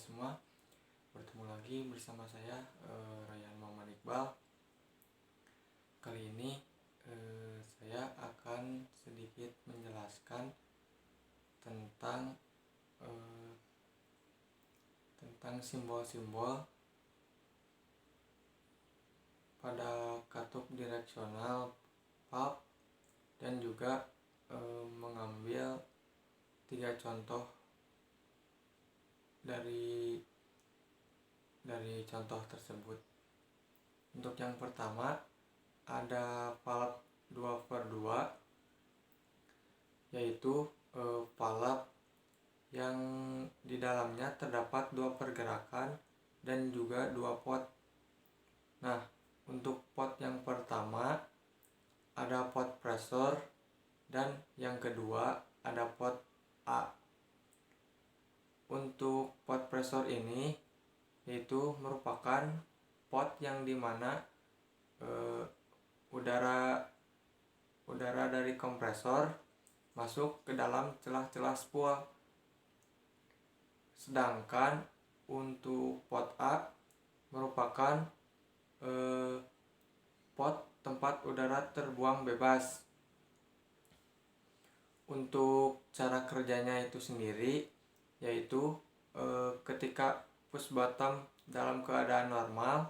semua, bertemu lagi bersama saya Rayyan Muhammad Iqbal. Kali ini saya akan sedikit menjelaskan tentang simbol-simbol pada katup direksional pulp dan juga mengambil 3 contoh dari contoh tersebut. Untuk yang pertama ada pulp 2/2, yaitu pulp yang di dalamnya terdapat 2 pergerakan dan juga 2 pot. Nah, untuk pot yang pertama ada pot pressure dan yang kedua ada pot A. Untuk pot pressure ini yaitu merupakan pot yang dimana udara dari kompresor masuk ke dalam celah-celah spool. Sedangkan untuk pot A merupakan pot tempat udara terbuang bebas. Untuk cara kerjanya itu sendiri yaitu ketika push bottom dalam keadaan normal,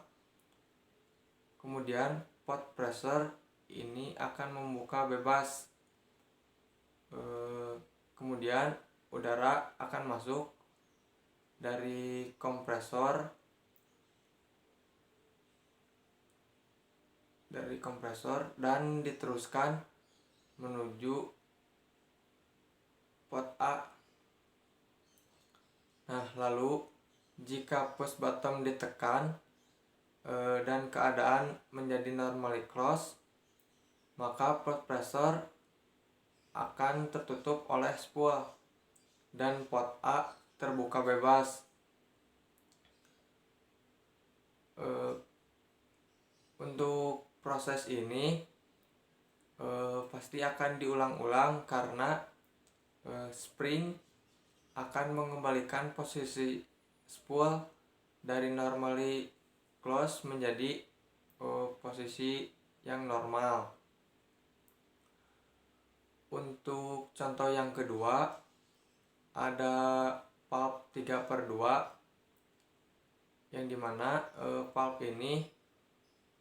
kemudian pot pressure ini akan membuka bebas, kemudian udara akan masuk dari kompresor dan diteruskan menuju pot A. Nah, lalu jika push bottom ditekan dan keadaan menjadi normally close, maka pot pressure akan tertutup oleh spool dan pot A terbuka bebas. Untuk proses ini pasti akan diulang-ulang karena spring akan mengembalikan posisi spool dari normally close menjadi posisi yang normal. Untuk contoh yang kedua ada pulp 3/2, yang dimana pulp ini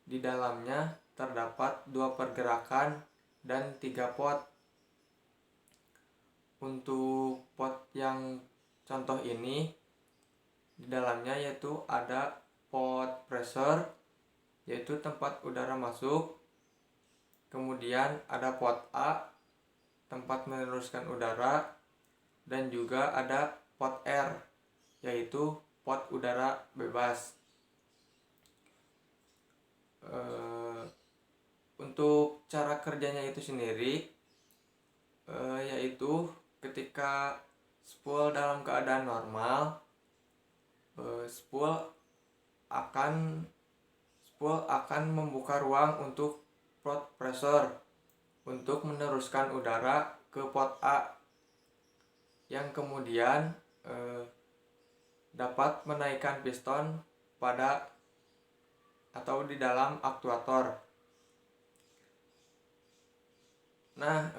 di dalamnya terdapat 2 pergerakan dan 3 pot. Untuk pot yang contoh ini di dalamnya yaitu ada pot pressure, yaitu tempat udara masuk, kemudian ada pot A tempat meneruskan udara, dan juga ada pot R yaitu pot udara bebas. Untuk cara kerjanya itu sendiri yaitu ketika spool dalam keadaan normal, spool akan membuka ruang untuk pot pressure untuk meneruskan udara ke pot A, yang kemudian dapat menaikkan piston pada atau di dalam aktuator. Nah,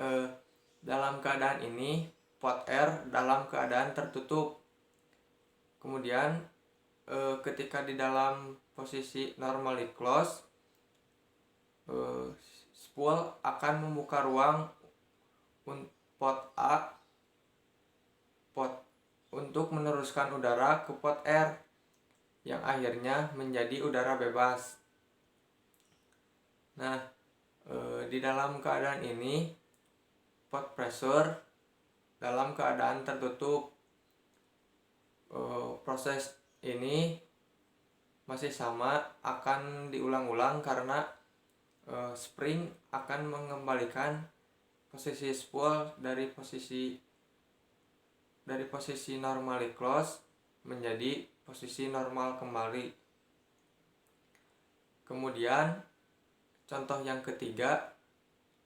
dalam keadaan ini pot R dalam keadaan tertutup. Kemudian ketika di dalam posisi normally close, spool akan membuka ruang pot A untuk meneruskan udara ke pot R, yang akhirnya menjadi udara bebas. Nah, di dalam keadaan ini pot pressure dalam keadaan tertutup. Proses ini masih sama, akan diulang-ulang karena spring akan mengembalikan posisi spool dari posisi normally close menjadi posisi normal kembali. Kemudian contoh yang ketiga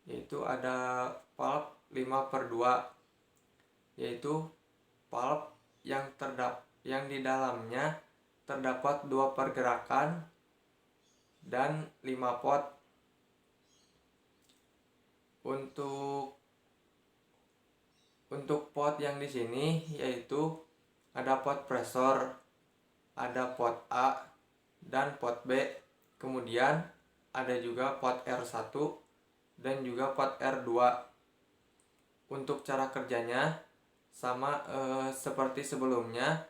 yaitu ada pulp 5/2, yaitu pulp yang yang di dalamnya terdapat 2 pergerakan dan 5 pot. Untuk pot yang di sini yaitu ada pot pressure, ada pot A dan pot B. Kemudian ada juga pot R1 dan juga pot R2. Untuk cara kerjanya sama seperti sebelumnya,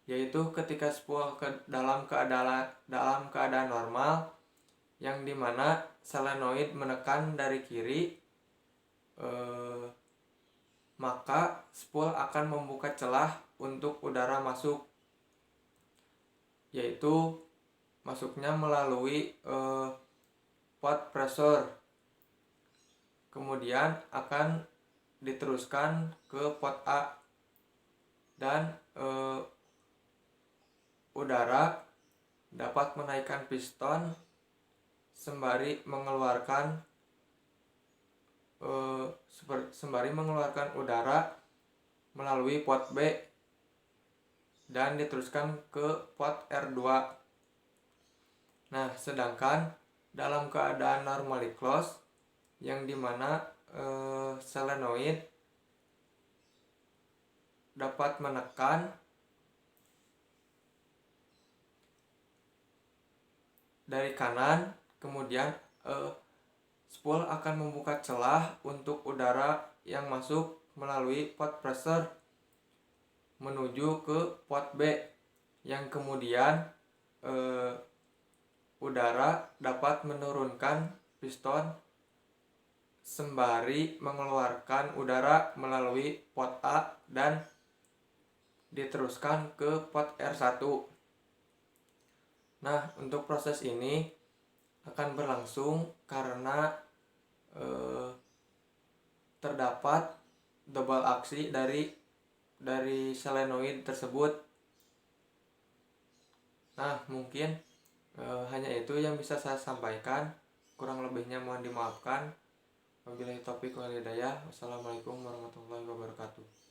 yaitu ketika spool dalam keadaan normal, yang dimana solenoid menekan dari kiri, maka spool akan membuka celah untuk udara masuk, yaitu masuknya melalui pot pressure, kemudian akan diteruskan ke pot A, dan udara dapat menaikkan piston sembari mengeluarkan udara melalui pot B dan diteruskan ke pot R2. Nah, sedangkan dalam keadaan normally closed, yang dimana solenoid dapat menekan dari kanan, kemudian spool akan membuka celah untuk udara yang masuk melalui pot pressure menuju ke pot B, yang kemudian udara dapat menurunkan piston sembari mengeluarkan udara melalui pot A dan diteruskan ke pot R1. Nah, untuk proses ini akan berlangsung karena terdapat double aksi dari solenoid tersebut. Nah, mungkin hanya itu yang bisa saya sampaikan. Kurang lebihnya mohon dimaafkan. Wabillahi taufiq wal hidayah. Wassalamualaikum warahmatullahi wabarakatuh.